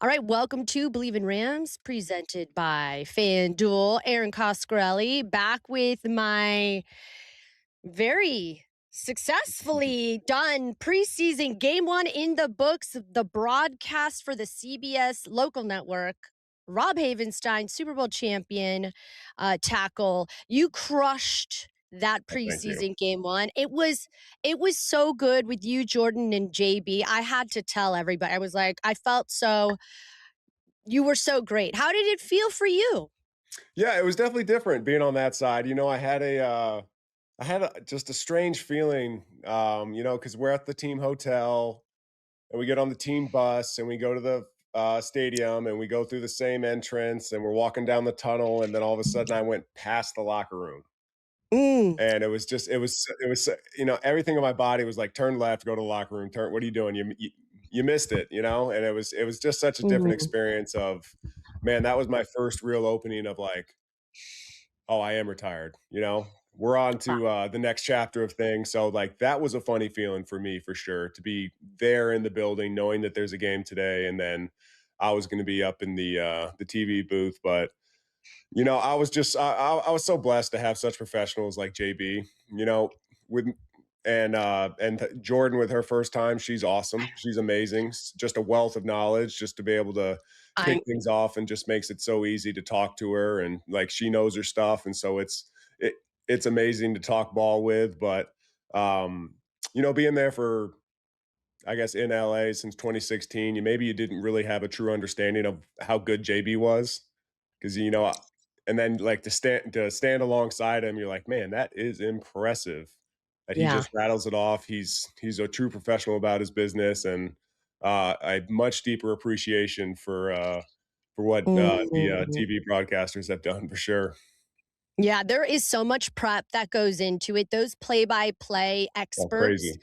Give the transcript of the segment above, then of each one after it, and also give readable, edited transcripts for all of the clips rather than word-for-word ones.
All right, welcome to Believe in Rams, presented by FanDuel. Erin Coscarelli back with my very successfully done preseason game one in the books, the broadcast for the CBS local network. Rob Havenstein, Super Bowl champion tackle. You crushed that Oh, thank you. preseason game one. It was so good with you, Jordan, and JB. I had to tell everybody. I was like, I felt so you were so great. How did it feel for you? Yeah, it was definitely different being on that side. Just a strange feeling, because we're at the team hotel and we get on the team bus and we go to the stadium and we go through the same entrance and we're walking down the tunnel and then all of a sudden I went past the locker room Mm, and it was everything in my body was like turn left, go to the locker room, turn. What are you doing? You missed it, and it was just such a different mhm. experience of man. That was my first real opening of like, oh, I am retired. We're on Wow. to the next chapter of things. So like that was a funny feeling for me for sure to be there in the building, knowing that there's a game today, and then I was going to be up in the TV booth. But I was so blessed to have such professionals like JB. With and Jordan with her first time, she's awesome. She's amazing. Just a wealth of knowledge, just to be able to kick I things off, and just makes it so easy to talk to her, and like she knows her stuff, and so it's amazing to talk ball with. But being there for, I guess, in LA since 2016, you didn't really have a true understanding of how good JB was, because and then like to stand alongside him, you're like, man, that is impressive that he yeah. just rattles it off. He's a true professional about his business, and a much deeper appreciation for what the Mhm. TV broadcasters have done for sure. Yeah, there is so much prep that goes into it. Those play-by-play Oh, experts, crazy.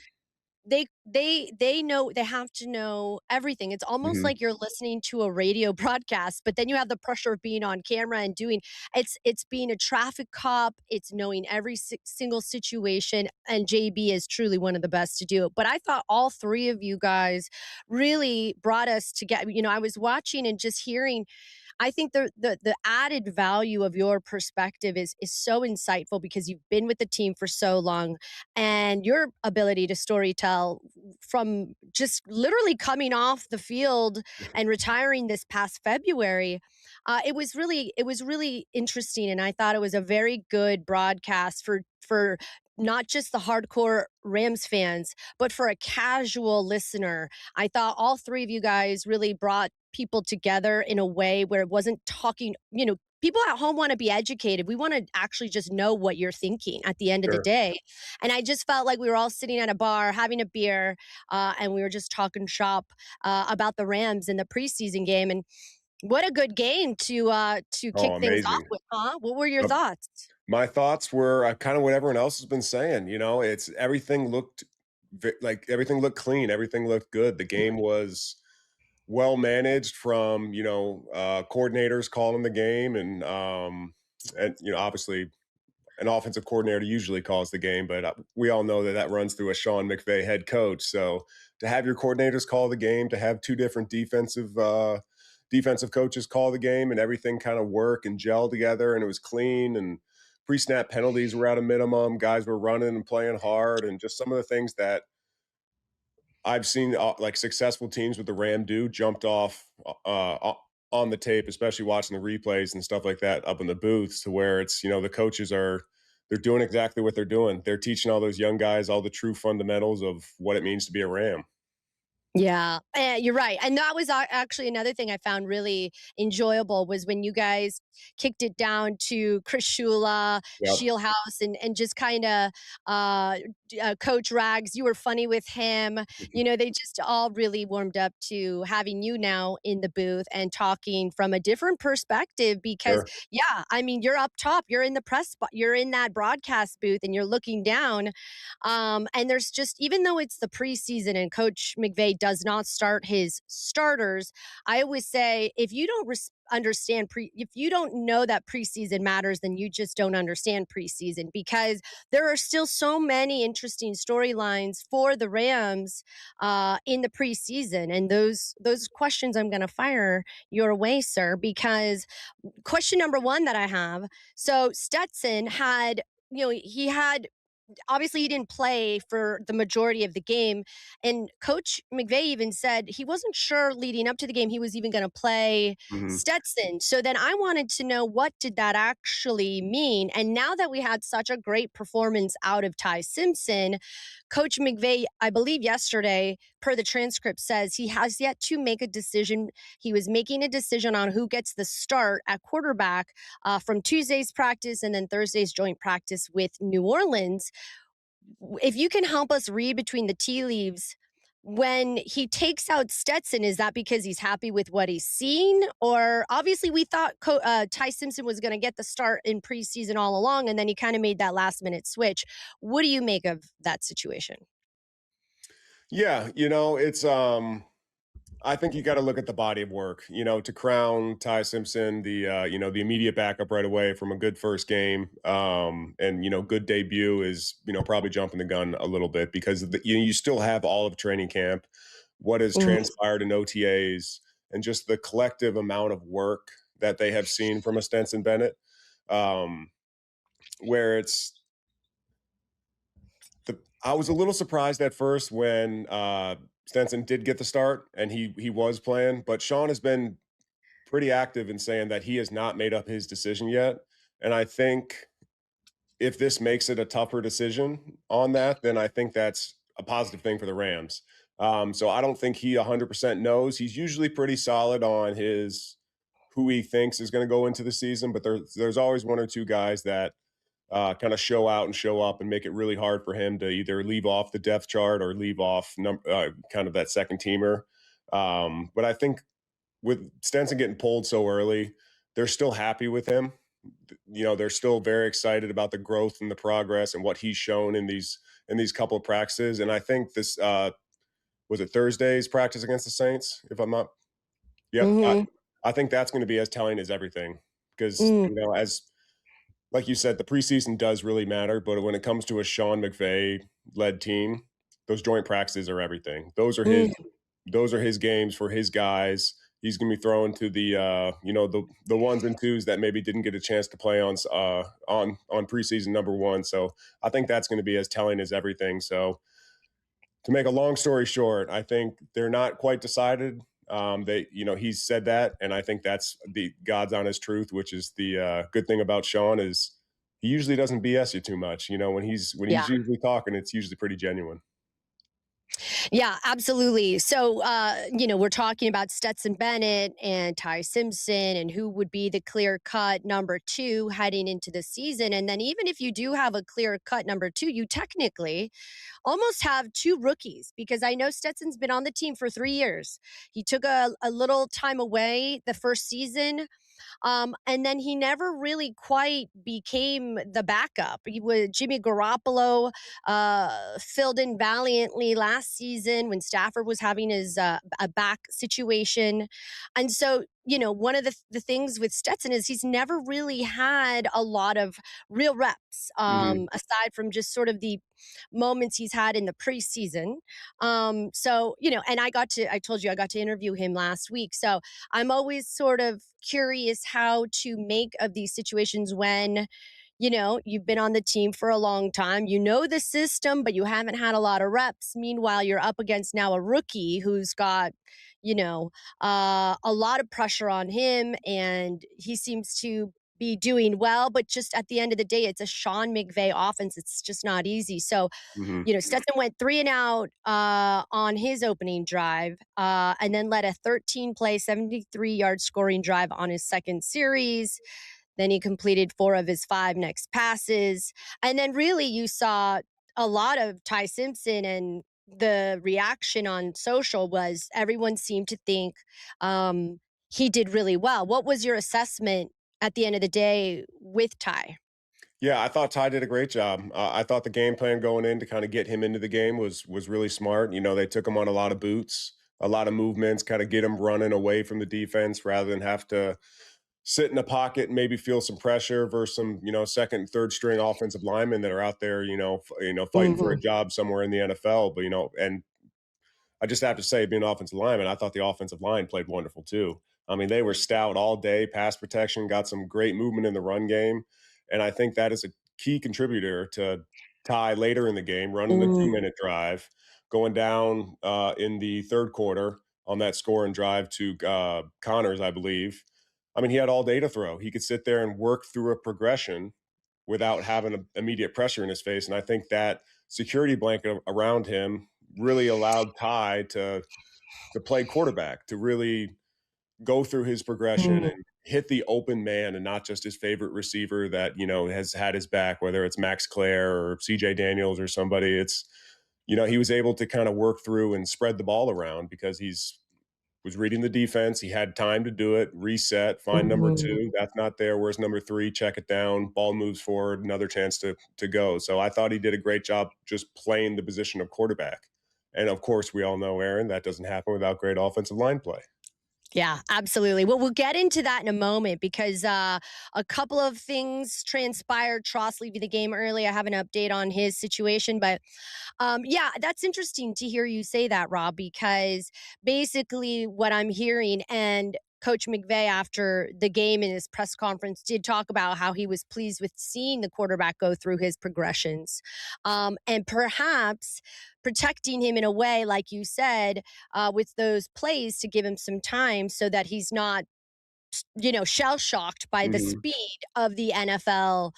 they know they have to know everything. It's almost Hmm. like you're listening to a radio broadcast, but then you have the pressure of being on camera and doing it's being a traffic cop, it's knowing every single situation, and JB is truly one of the best to do it. But I thought all three of you guys really brought us together. I was watching and just hearing. I think the added value of your perspective is so insightful because you've been with the team for so long, and your ability to storytell from just literally coming off the field and retiring this past February. It was really interesting, and I thought it was a very good broadcast for not just the hardcore Rams fans, but for a casual listener. I thought all three of you guys really brought people together in a way where it wasn't talking, people at home want to be educated. We want to actually just know what you're thinking at the end of the Sure. day. And I just felt like we were all sitting at a bar having a beer, and we were just talking shop about the Rams in the preseason game. And what a good game to Oh, kick things off amazing. with, huh? What were your Uh, thoughts? my thoughts were kind of what everyone else has been saying. It's everything looked clean, everything looked good. The game was well managed from coordinators calling the game, and obviously an offensive coordinator usually calls the game, but we all know that runs through a Sean McVay head coach. So to have your coordinators call the game, to have two different defensive coaches call the game, and everything kind of work and gel together, and it was clean, and pre-snap penalties were at a minimum, guys were running and playing hard, and just some of the things that I've seen like successful teams with the Ram do jumped off on the tape, especially watching the replays and stuff like that up in the booths, to where it's the coaches they're doing exactly what they're doing. They're teaching all those young guys all the true fundamentals of what it means to be a Ram. Yeah, you're right, and that was actually another thing I found really enjoyable was when you guys kicked it down to Chris Shula, Yep. Shieldhouse, and just kinda, Coach Rags, you were funny with him. They just all really warmed up to having you now in the booth and talking from a different perspective because, Sure. yeah, I mean, you're up top, you're in the press spot, you're in that broadcast booth, and you're looking down, and there's just, even though it's the preseason and Coach McVay does not start his starters, I always say if you don't understand if you don't know that preseason matters, then you just don't understand preseason, because there are still so many interesting storylines for the Rams in the preseason. And those questions I'm going to fire your way, sir, because question number one that I have, so Stetson had, he had, obviously he didn't play for the majority of the game, and Coach McVay even said he wasn't sure leading up to the game he was even going to play Mhm. Stetson. So then I wanted to know, what did that actually mean? And now that we had such a great performance out of Ty Simpson, Coach McVay, I believe yesterday, per the transcript, says he has yet to make a decision. He was making a decision on who gets the start at quarterback from Tuesday's practice and then Thursday's joint practice with New Orleans. If you can help us read between the tea leaves, when he takes out Stetson, is that because he's happy with what he's seen? Or obviously, we thought Ty Simpson was going to get the start in preseason all along, and then he kind of made that last minute switch. What do you make of that situation? Yeah, it's I think you got to look at the body of work. To crown Ty Simpson the immediate backup right away from a good first game, and good debut is probably jumping the gun a little bit, because you still have all of training camp, what has Mhm. transpired in OTAs, and just the collective amount of work that they have seen from a Stetson Bennett, um, where it's I was a little surprised at first when Stenson did get the start and he was playing, but Sean has been pretty active in saying that he has not made up his decision yet. And I think if this makes it a tougher decision on that, then I think that's a positive thing for the Rams. So I don't think he 100% knows. He's usually pretty solid on his who he thinks is going to go into the season, but there's always one or two guys that kind of show out and show up and make it really hard for him to either leave off the depth chart or leave off kind of that second teamer. But I think with Stenson getting pulled so early, they're still happy with him. They're still very excited about the growth and the progress and what he's shown in these couple of practices. And I think this was it Thursday's practice against the Saints, if I'm not. Yep, Mhm. I think that's going to be as telling as everything, because Mm, as like you said, the preseason does really matter, but when it comes to a Sean McVay led team, those joint practices are everything. mm. Those are his games for his guys. He's going to be throwing to the ones and twos that maybe didn't get a chance to play on preseason number one. So I think that's going to be as telling as everything. So to make a long story short, I think they're not quite decided. He's said that, and I think that's the God's honest truth, which is the good thing about Sean is he usually doesn't BS you too much. When he's Yeah. usually talking, it's usually pretty genuine. Yeah, absolutely. So, we're talking about Stetson Bennett and Ty Simpson and who would be the clear cut number two heading into the season. And then, even if you do have a clear cut number two, you technically almost have two rookies, because I know Stetson's been on the team for 3 years. He took a little time away the first season, and then he never really quite became the backup. He was Jimmy Garoppolo filled in valiantly last season when Stafford was having his a back situation, and so one of the things with Stetson is he's never really had a lot of real reps, Hmm. aside from just sort of the moments he's had in the preseason. So and I told you I got to interview him last week. So I'm always sort of curious how to make of these situations when you've been on the team for a long time, the system, but you haven't had a lot of reps. Meanwhile, you're up against now a rookie who's got a lot of pressure on him, and he seems to be doing well, but just at the end of the day, it's a Sean McVay offense. It's just not easy. So Hmm. Stetson went three and out on his opening drive, and then led a 13 play, 73-yard scoring drive on his second series. Then he completed four of his five next passes. And then really you saw a lot of Ty Simpson, and the reaction on social was everyone seemed to think he did really well. What was your assessment at the end of the day with Ty? Yeah, I thought Ty did a great job. I thought the game plan going in to kind of get him into the game was really smart. They took him on a lot of boots. a lot of movements, kind of get him running away from the defense rather than have to sit in the pocket and maybe feel some pressure versus some, second and third string offensive linemen that are out there, fighting for a Mhm. job somewhere in the NFL. But, and I just have to say, being an offensive lineman, I thought the offensive line played wonderful too. I mean, they were stout all day, pass protection, got some great movement in the run game. And I think that is a key contributor to Ty later in the game, running the Mm, 2 minute drive, going down in the third quarter on that score and drive to Connors, I believe. I mean, he had all day to throw. He could sit there and work through a progression without having immediate pressure in his face. And I think that security blanket around him really allowed Ty to play quarterback, to really go through his progression mm. and hit the open man and not just his favorite receiver that, has had his back, whether it's Max Klare or CJ Daniels or somebody. It's, he was able to kind of work through and spread the ball around because he's was reading the defense. He had time to do it, reset, find number Mhm. two. That's not there. Where's number three? Check it down. Ball moves forward. Another chance to go. So I thought he did a great job just playing the position of quarterback. And of course, we all know, Aaron, that doesn't happen without great offensive line play. Yeah, absolutely. Well, we'll get into that in a moment because a couple of things transpired. Tross leaving the game early. I have an update on his situation, but yeah, that's interesting to hear you say that, Rob, because basically what I'm hearing and Coach McVay after the game in his press conference did talk about how he was pleased with seeing the quarterback go through his progressions, and perhaps protecting him in a way, like you said, with those plays to give him some time so that he's not shell shocked by the Mhm. speed of the NFL,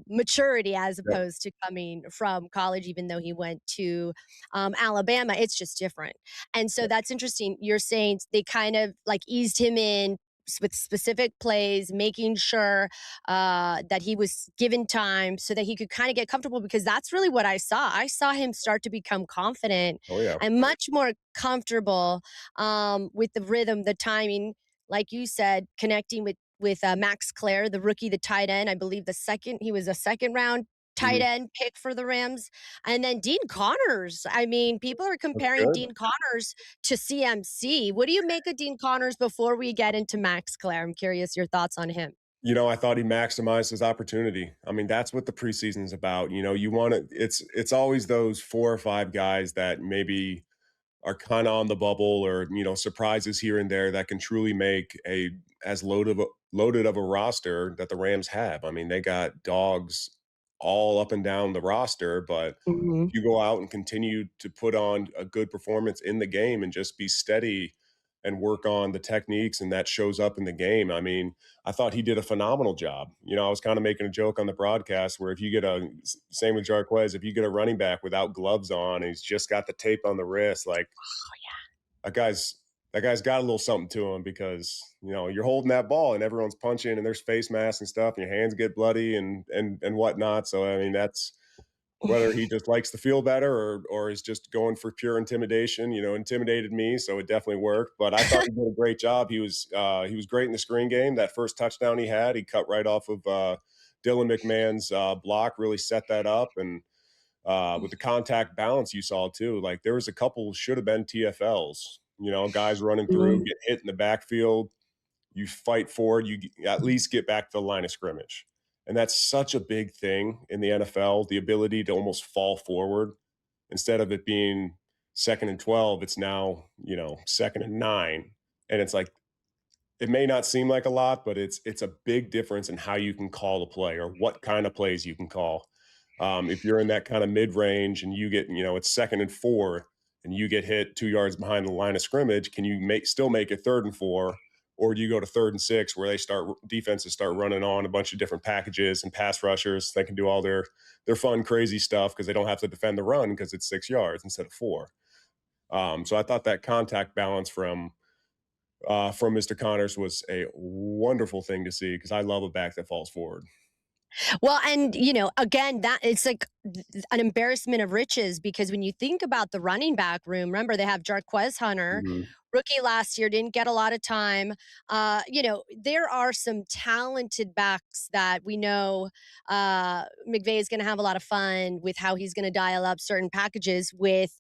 maturity as Yep. opposed to coming from college, even though he went to Alabama. It's just different. And so Yep. that's interesting. You're saying they kind of like eased him in with specific plays, making sure that he was given time so that he could kind of get comfortable because that's really what I saw. I saw him start to become confident Oh yeah. and much more comfortable with the rhythm, the timing, like you said, connecting with Max Klare, the rookie, the tight end. I believe he was a second round tight Mhm. end pick for the Rams. And then Dean Connors. I mean, people are That's comparing good. Dean Connors to CMC. What do you make of Dean Connors before we get into Max Klare? I'm curious your thoughts on him. I thought he maximized his opportunity. I mean, that's what the preseason is about. You want to. It's always those four or five guys that maybe are kind of on the bubble or surprises here and there that can truly make a as loaded of a roster that the Rams have. I mean, they got dogs all up and down the roster, but Mhm. if you go out and continue to put on a good performance in the game and just be steady and work on the techniques and that shows up in the game. I mean, I thought he did a phenomenal job. I was kind of making a joke on the broadcast where if you get same with Jarquez, if you get a running back without gloves on and he's just got the tape on the wrist, like that guy's that guy's got a little something to him because you're holding that ball and everyone's punching and there's face masks and stuff and your hands get bloody and whatnot. So I mean that's whether he just likes to feel better or is just going for pure intimidation, intimidated me, so it definitely worked. But I thought he did a great job. He was great in the screen game. That first touchdown he had, he cut right off of Dylan McMahon's block, really set that up, and with the contact balance you saw too, like there was a couple should have been TFLs. Guys running through, Mhm. get hit in the backfield, you fight forward, at least get back to the line of scrimmage. And that's such a big thing in the NFL, the ability to almost fall forward instead of it being second and 12, it's now, second and 9. And it's like it may not seem like a lot, but it's a big difference in how you can call a play or what kind of plays you can call. If you're in that kind of mid range and you get, it's second and 4 and you get hit 2 yards behind the line of scrimmage, can you still make it third and 4? Or do you go to third and 6 where defenses start running on a bunch of different packages and pass rushers? They can do all their fun, crazy stuff because they don't have to defend the run because it's 6 yards instead of 4. So I thought that contact balance from Mr. Connors was a wonderful thing to see because I love a back that falls forward. Well, and again, that it's like an embarrassment of riches because when you think about the running back room, remember they have Jarquez Hunter, Mhm. rookie last year, didn't get a lot of time. There are some talented backs that we know McVay is going to have a lot of fun with how he's going to dial up certain packages with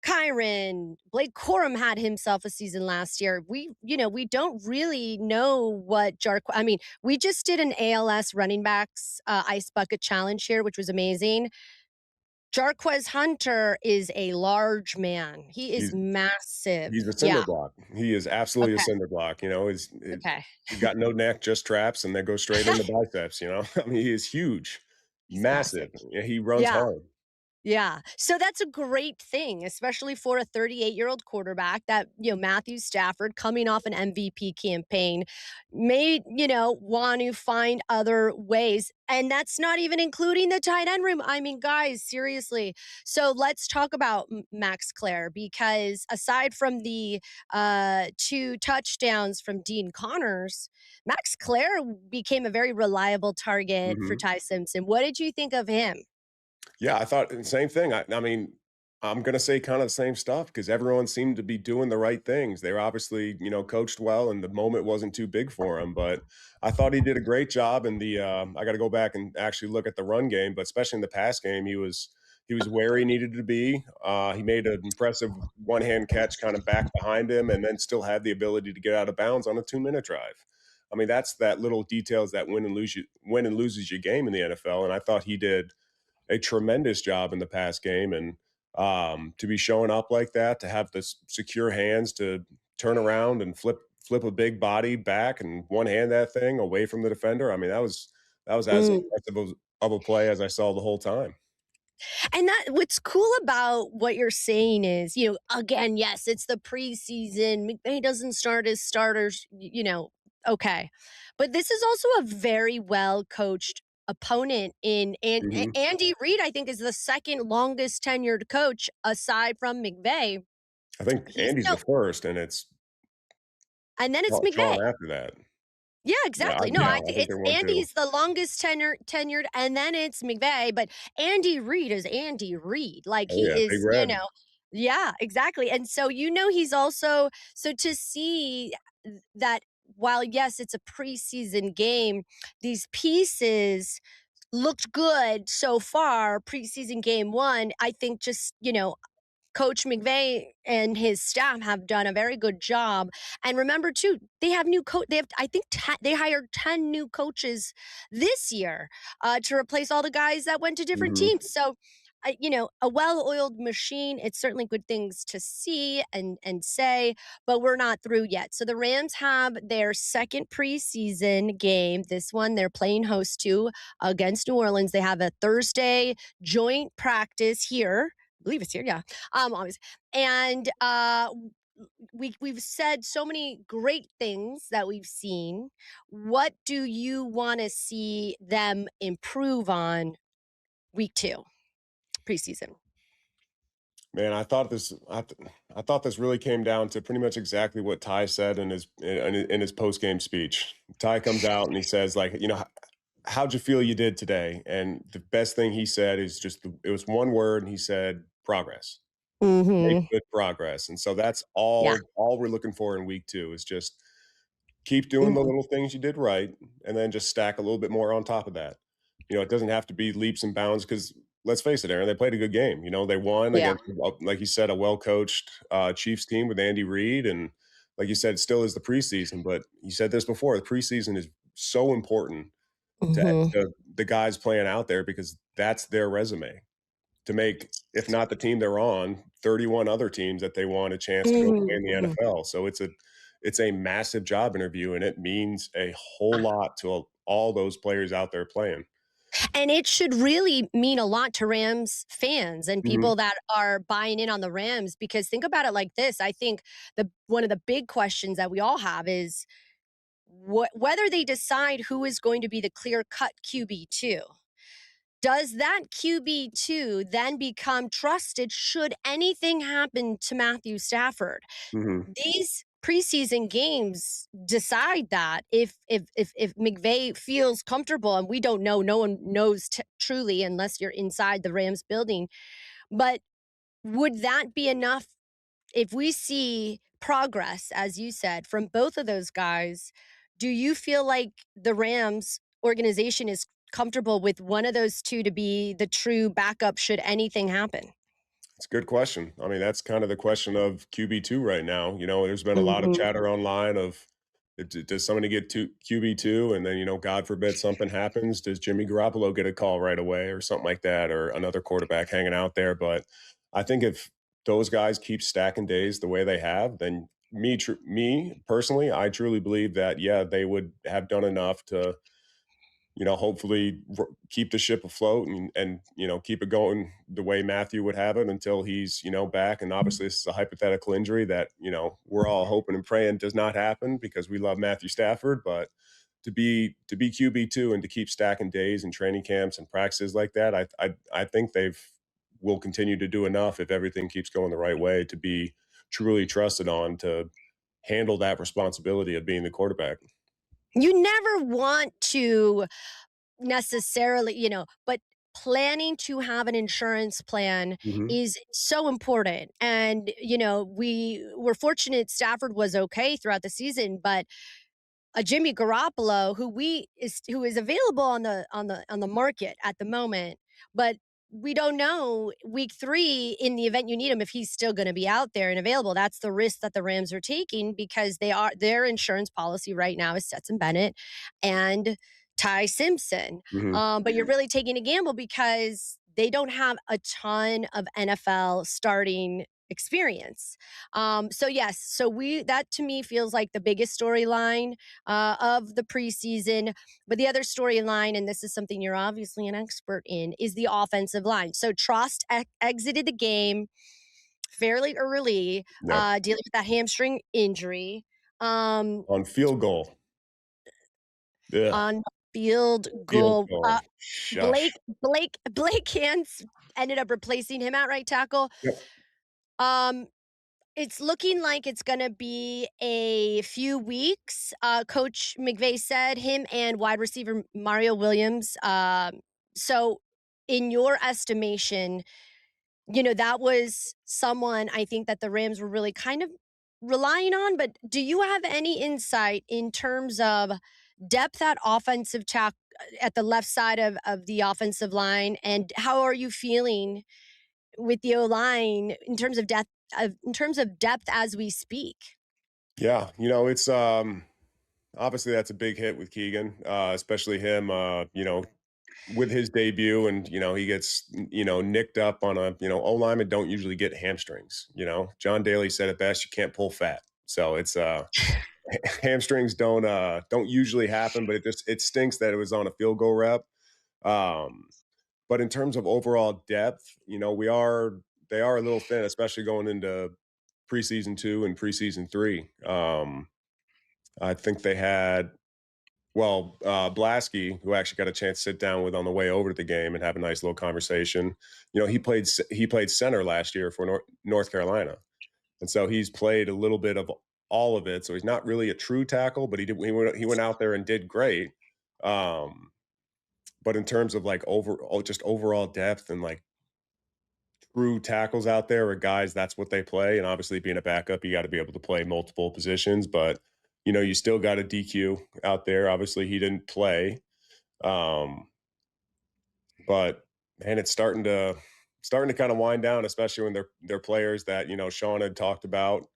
Kyron, Blake Corum had himself a season last year. We don't really know what I mean, we just did an ALS running backs ice bucket challenge here, which was amazing. Jarquez Hunter is a large man. He is He's massive. he's a Yeah. cinder block. He is absolutely a Okay. cinder block. Okay. He's got no neck, just traps, and they go straight into biceps. I mean, he is huge, He's massive. massive. Yeah, he runs Yeah. hard. Yeah. So that's a great thing, especially for a 38-year-old quarterback that, Matthew Stafford coming off an MVP campaign may, want to find other ways. And that's not even including the tight end room. I mean, guys, seriously. So let's talk about Max Klare because aside from the 2 touchdowns from Dean Connors, Max Klare became a very reliable target for Mhm. Ty Simpson. What did you think of him? Yeah, I thought the same thing. I mean, I'm gonna say kind of the same stuff because everyone seemed to be doing the right things. They were obviously, coached well, and the moment wasn't too big for him. But I thought he did a great job in the. I got to go back and actually look at the run game, but especially in the pass game, he was where he needed to be. He made an impressive one hand catch, kind of back behind him, and then still had the ability to get out of bounds on a 2 minute drive. I mean, that's that little details that win and loses your game in the NFL. And I thought he did a tremendous job in the pass game. And to be showing up like that, to have the secure hands to turn around and flip a big body back and one hand that thing away from the defender. I mean, that was as Mm. impressive of a play as I saw the whole time. And that what's cool about what you're saying is, again, yes, it's the preseason. McVay doesn't start his starters, okay. But this is also a very well coached opponent in Hmm. Andy Reid, I think, is the second longest tenured coach aside from McVay. I think He's Andy's the no, first, and it's and then it's Sean McVay. after that. Yeah, Yeah, exactly. No, yeah, I I think think it's they're one too. Andy's the longest tenured, and then it's McVay. But Andy Reid is Andy Reid. Like Oh he yeah, Big is, Red. yeah, exactly. And so he's also so to see that while yes, it's a preseason game, these pieces looked good so far. Preseason game one, I think just Coach McVay and his staff have done a very good job. And remember, too, they have new coach. They have, I think, they hired 10 new coaches this year to replace all the guys that went to different Hmm. teams. So, a well-oiled machine. It's certainly good things to see and say, but we're not through yet. So the Rams have their second preseason game. This one they're playing host to against New Orleans. They have a Thursday joint practice here. I believe it's here, yeah. Obviously, and we've said so many great things that we've seen. What do you want to see them improve on week 2 preseason? Man, I thought this really came down to pretty much exactly what Ty said in his post game speech. Ty comes out and he says like, how'd you feel you did today? And the best thing he said is it was one word, and he said progress. Make Mhm. good progress. And so that's Yeah. all we're looking for in week 2 is just keep doing the Mhm. little things you did right, and then just stack a little bit more on top of that. It doesn't have to be leaps and bounds because let's face it, Aaron, they played a good game. They won Yeah. against, like you said, a well coached Chiefs team with Andy Reid. And like you said, it still is the preseason, but you said this before, the preseason is so important Mhm. to the guys playing out there because that's their resume to make, if not the team they're on, 31 other teams that they want a chance to go play in the Mhm. NFL. So it's a massive job interview, and it means a whole lot to all those players out there playing. And it should really mean a lot to Rams fans and Mhm, people that are buying in on the Rams because think about it like this. I think the one of the big questions that we all have is whether they decide who is going to be the clear cut QB2. Does that QB2 then become trusted should anything happen to Matthew Stafford? mhm, These preseason games decide that if McVay feels comfortable, and we don't know, no one knows truly unless you're inside the Rams building. But would that be enough if we see progress, as you said, from both of those guys? Do you feel like the Rams organization is comfortable with one of those two to be the true backup should anything happen? It's a good question. I mean, that's kind of the question of QB2 right now. There's been a lot of Mhm. chatter online of does somebody get to QB2 and then, God forbid something happens, does Jimmy Garoppolo get a call right away or something like that, or another quarterback hanging out there? But I think if those guys keep stacking days the way they have, then me personally, I truly believe that yeah, they would have done enough to hopefully keep the ship afloat and keep it going the way Matthew would have it until he's, back. And obviously, this is a hypothetical injury that, we're all hoping and praying does not happen because we love Matthew Stafford. But to be QB2 and to keep stacking days and training camps and practices like that, I think they've will continue to do enough if everything keeps going the right way to be truly trusted on to handle that responsibility of being the quarterback. You never want to necessarily, but planning to have an insurance plan Hmm. is so important. And, we were fortunate Stafford was okay throughout the season, but a Jimmy Garoppolo who is available on the market at the moment, but we don't know week 3 in the event you need him if he's still going to be out there and available. That's the risk that the Rams are taking because their insurance policy right now is Stetson Bennett and Ty Simpson. Hmm. But you're really taking a gamble because they don't have a ton of NFL starting experience. So yes, so we that to me feels like the biggest storyline of the preseason. But the other storyline, and this is something you're obviously an expert in, is the offensive line. So Trost exited the game fairly early, Yep. dealing with that hamstring injury. Um, On field goal. Yeah. on field Field goal, goal. Shush. Blake Hans ended up replacing him at right tackle. Yep. Um, It's looking like it's gonna be a few weeks. Coach McVay said him and wide receiver Mario Williams. So, in your estimation, that was someone I think that the Rams were really kind of relying on. But do you have any insight in terms of depth at offensive tack at the left side of the offensive line, and how are you feeling with the O line in terms of depth as we speak? Yeah. It's obviously that's a big hit with Keegan, especially him, with his debut and, he gets, nicked up on O linemen don't usually get hamstrings. John Daly said it best, you can't pull fat. So it's hamstrings don't usually happen, but it stinks that it was on a field goal rep. Um, but in terms of overall depth, they are a little thin, especially going into preseason 2 and preseason 3. I think they had Blasky, who I actually got a chance to sit down with on the way over to the game and have a nice little conversation. He played center last year for North Carolina, and so he's played a little bit of all of it. So he's not really a true tackle, but he went out there and did great. Um, but in terms of like just overall depth and like true tackles out there or guys, that's what they play. And obviously, being a backup, you got to be able to play multiple positions. But you still got a DQ out there. Obviously, he didn't play, um, but man, it's starting to kind of wind down, especially when they're players that Sean had talked about.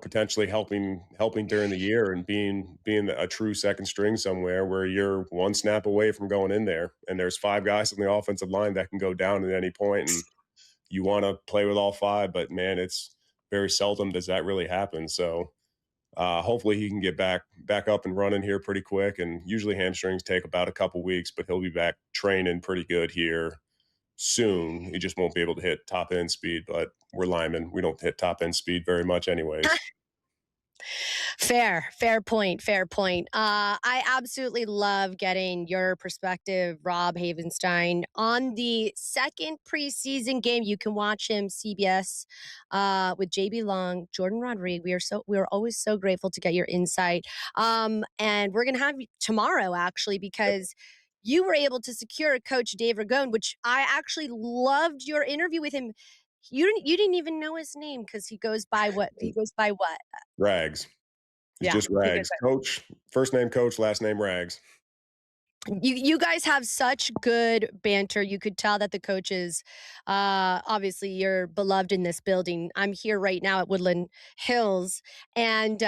Potentially helping during the year and being a true second string somewhere where you're one snap away from going in there, and there's 5 guys on the offensive line that can go down at any point, and you want to play with all 5, but man, it's very seldom does that really happen. So hopefully he can get back up and running here pretty quick. And usually hamstrings take about a couple weeks, but he'll be back training pretty good here soon. He just won't be able to hit top end speed, but we're linemen. We don't hit top end speed very much, anyways. Fair point, fair point. I absolutely love getting your perspective, Rob Havenstein, on the second preseason game. You can watch him CBS with JB Long, Jordan Rodriguez. We are always so grateful to get your insight. And we're gonna have you tomorrow actually because you were able to secure Coach Dave Ragone, which I actually loved your interview with him. You didn't even know his name because he goes by what? Rags. He's Yeah, just he goes Rags. Coach, first name Coach, last name Rags. You guys have such good banter. You could tell that the coaches, obviously, you're beloved in this building. I'm here right now at Woodland Hills, and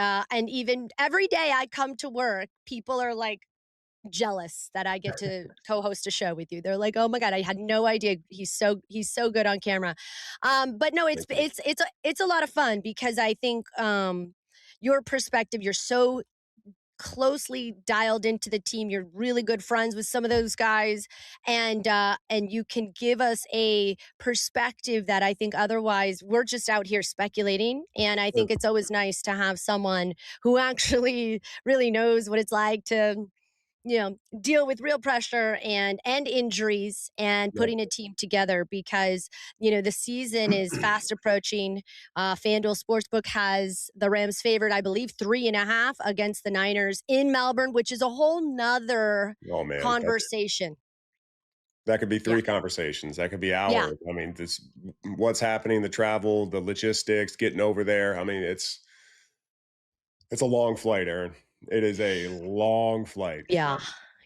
even every day I come to work, people are like jealous that I get to co-host a show with you. They're like, "Oh my god, I had no idea he's so good on camera." But no, Thank you. it's a lot of fun because I think your perspective. You're so closely dialed into the team. You're really good friends with some of those guys, and you can give us a perspective that I think otherwise we're just out here speculating. And I think it's always nice to have someone who actually really knows what it's like to deal with real pressure and injuries and Yeah. putting a team together because the season is fast approaching. FanDuel Sportsbook has the Rams favored, I believe, 3.5 against the Niners in Melbourne, which is a whole nother Oh man, conversation. that could be Yeah. 3 conversations. That could be Yeah. hours. I mean, this what's happening, the travel, the logistics, getting over there. I mean, it's a long flight, Aaron. It is a long flight. Yeah.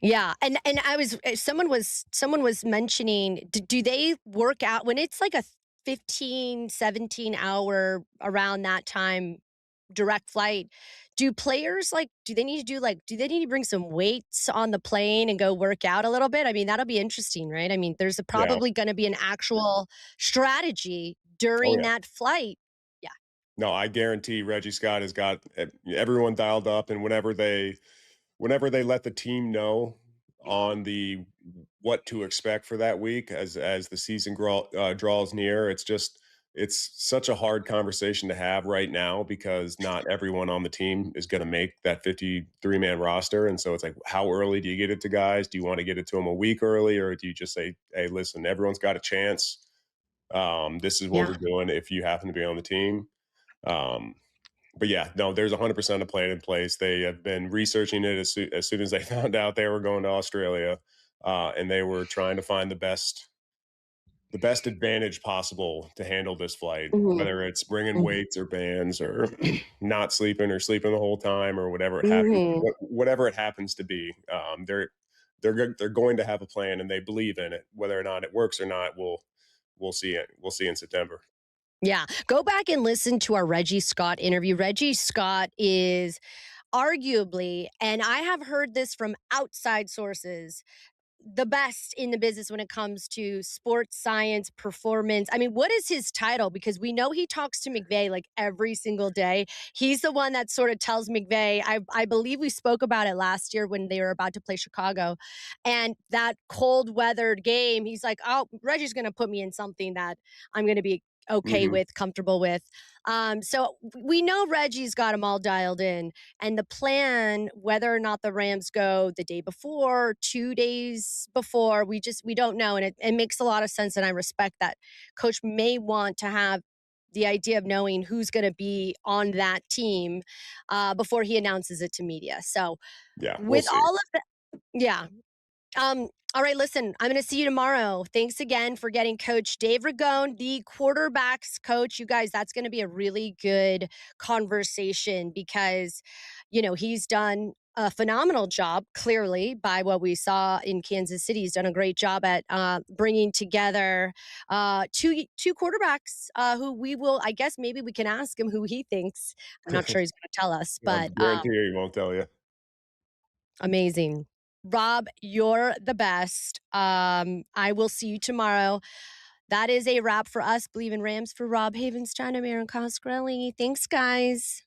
Yeah. And I was someone was mentioning, do they work out when it's like a 15, 17 hour around that time direct flight? Do players like do they need to do like do they need to bring some weights on the plane and go work out a little bit? I mean, that'll be interesting, right? I mean, there's Yeah. probably going to be an actual strategy Oh, during yeah. that flight. Yeah. No, I guarantee Reggie Scott has got everyone dialed up, and whenever they let the team know on the what to expect for that week as the season draws near, it's such a hard conversation to have right now because not everyone on the team is going to make that 53-man roster, and so it's like, how early do you get it to guys? Do you want to get it to them a week early, or do you just say, hey, listen, everyone's got a chance. This is what Yeah. we're doing if you happen to be on the team. Um, but yeah, no, there's 100% a plan in place. They have been researching it as soon as they found out they were going to Australia, and they were trying to find the best advantage possible to handle this flight, Mhm. whether it's bringing Mhm. weights or bands or not sleeping or sleeping the whole time or Mhm. whatever it happens to be. They're going to have a plan and they believe in it. Whether or not it works or not, we'll see it. We'll see in September. Yeah. Go back and listen to our Reggie Scott interview. Reggie Scott is arguably, and I have heard this from outside sources, the best in the business when it comes to sports science, performance. I mean, what is his title? Because we know he talks to McVay like every single day. He's the one that sort of tells McVay. I believe we spoke about it last year when they were about to play Chicago, and that cold weathered game. He's like, "Oh, Reggie's going to put me in something that I'm going to be." Okay Hmm. with, comfortable with. So we know Reggie's got them all dialed in. And the plan, whether or not the Rams go the day before, 2 days before, we don't know. And it makes a lot of sense. And I respect that. Coach may want to have the idea of knowing who's going to be on that team before he announces it to media. So Yeah, we'll with see. all of that, yeah, all right, listen, I'm going to see you tomorrow. Thanks again for getting Coach Dave Ragone, the quarterbacks coach. You guys, that's going to be a really good conversation because, he's done a phenomenal job, clearly, by what we saw in Kansas City. He's done a great job at bringing together two quarterbacks who we will, I guess, maybe we can ask him who he thinks. I'm not sure he's going to tell us, I but guarantee you, he won't tell you. amazing. Rob, you're the best. I will see you tomorrow. That is a wrap for us. Believe in Rams for Rob Havenstein. I'm Erin Coscarelli. Thanks, guys.